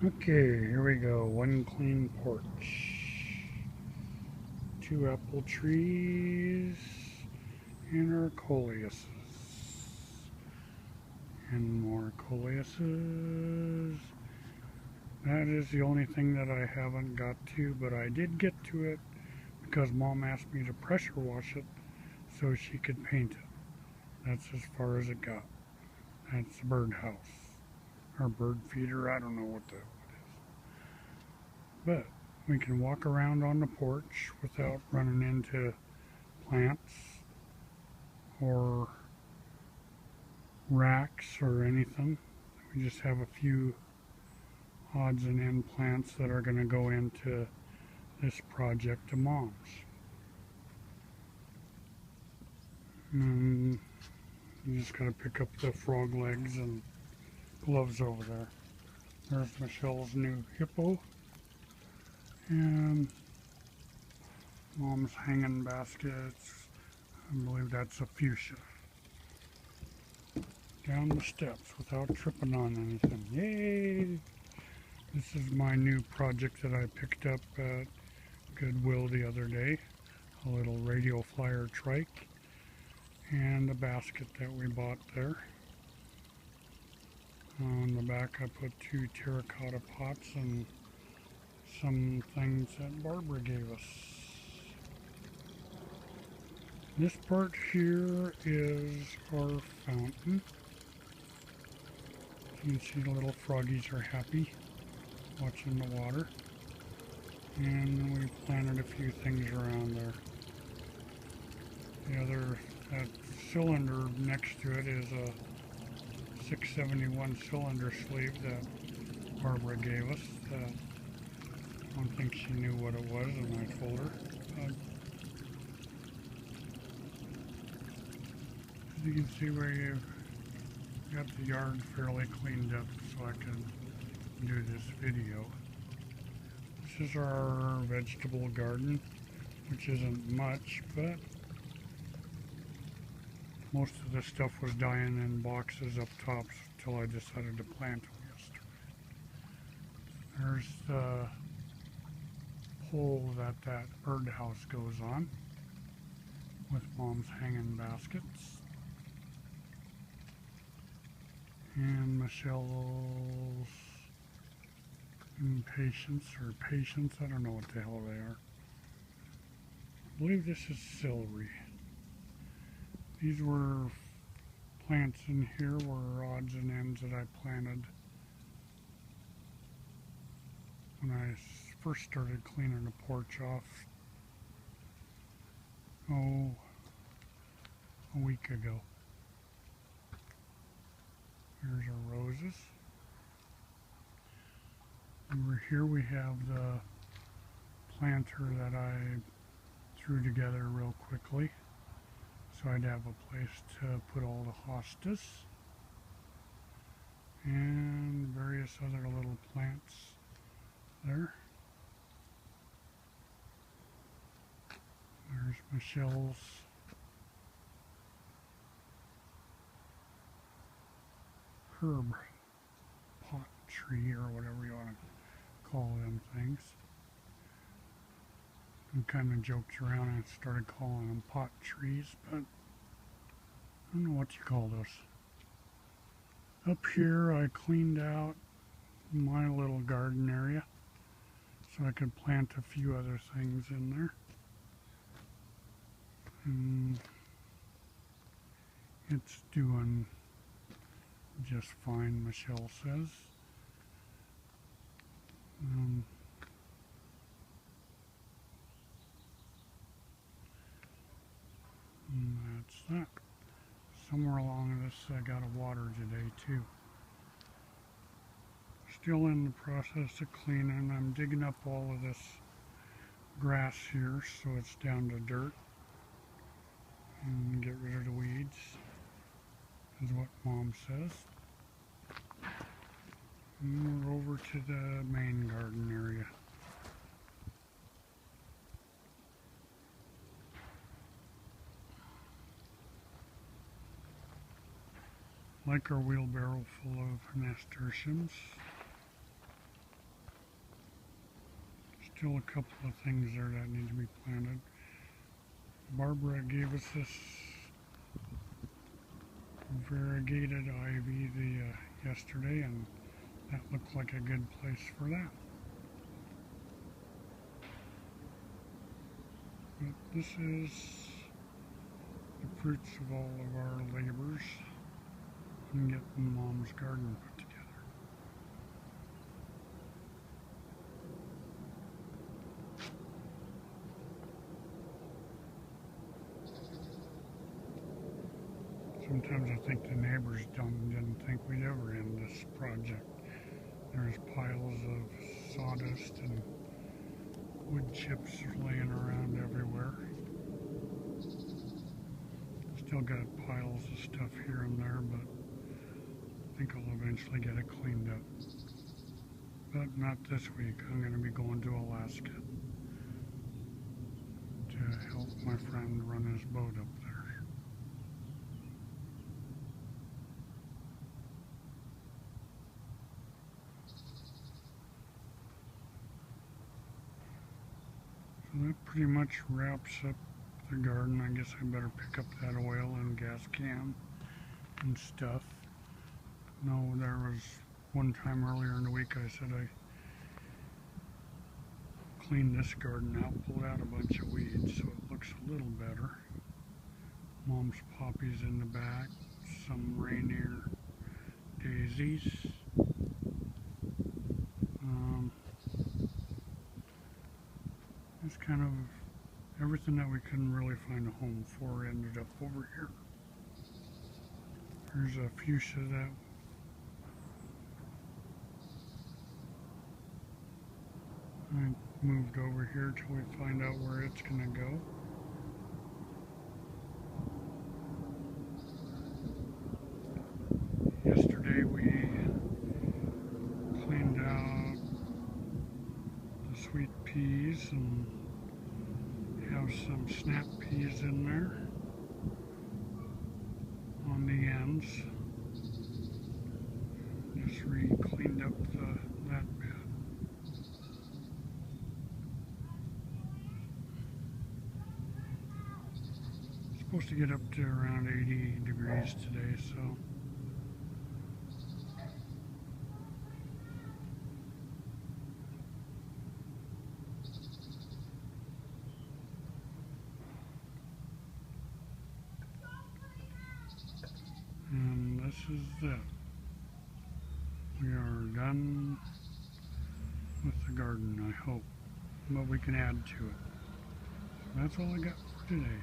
Okay, here we go. One clean porch. Two apple trees and our coleuses. And more coleuses. That is the only thing that I haven't got to, but I did get to it because Mom asked me to pressure wash it so she could paint it. That's as far as it got. That's the birdhouse. Or bird feeder, I don't know what the hell it is. But we can walk around on the porch without running into plants or racks or anything. We just have a few odds and end plants that are going to go into this project of Mom's. And you just got to pick up the frog legs and gloves over there. There's Michelle's new hippo and Mom's hanging baskets. I believe that's a fuchsia. Down the steps without tripping on anything. Yay! This is my new project that I picked up at Goodwill the other day. A little radio flyer trike and a basket that we bought there. On the back I put two terracotta pots and some things that Barbara gave us. This part here is our fountain. You can see the little froggies are happy watching the water. And we planted a few things around there. That cylinder next to it is a 671 cylinder sleeve that Barbara gave us. I don't think she knew what it was, and I told her. As you can see where you got the yard fairly cleaned up so I can do this video. This is our vegetable garden, which isn't much, but most of the stuff was dying in boxes up top until I decided to plant them yesterday. There's the pole that birdhouse goes on with Mom's hanging baskets. And Michelle's impatience or patience, I don't know what the hell they are. I believe this is celery. These were plants in here were odds and ends that I planted when I first started cleaning the porch off, a week ago. Here's our roses. Over here we have the planter that I threw together real quickly so I'd have a place to put all the hostas and various other little plants there. There's Michelle's herb pot tree or whatever you want to call them things. I kind of joked around and started calling them pot trees, but I don't know what you call those. Up here I cleaned out my little garden area so I could plant a few other things in there. And it's doing just fine, Michelle says. And that's that. Somewhere along this I got a water today too. Still in the process of cleaning. I'm digging up all of this grass here so it's down to dirt and get rid of the weeds, is what Mom says. And we're over to the main garden area. Like our wheelbarrow full of nasturtiums. Still a couple of things there that need to be planted. Barbara gave us this variegated ivy yesterday, and that looked like a good place for that. But this is the fruits of all of our labors in getting Mom's garden put together. Sometimes I think the neighbors didn't think we'd ever end this project. There's piles of sawdust and wood chips laying around everywhere. Still got piles of stuff here and there, but I think I'll eventually get it cleaned up. But not this week. I'm going to be going to Alaska to help my friend run his boat up there. So that pretty much wraps up the garden. I guess I better pick up that oil and gas can and stuff. No, there was one time earlier in the week I said I cleaned this garden out, pulled out a bunch of weeds so it looks a little better. Mom's poppies in the back, some Rainier daisies. It's kind of everything that we couldn't really find a home for ended up over here. Here's a fuchsia that I moved over here till we find out where it's going to go. Yesterday we cleaned out the sweet peas and have some snap peas in there on the ends. Just cleaned up that bed. It's supposed to get up to around 80 degrees today, so and this is it. We are done with the garden, I hope, but we can add to it. So that's all I got for today.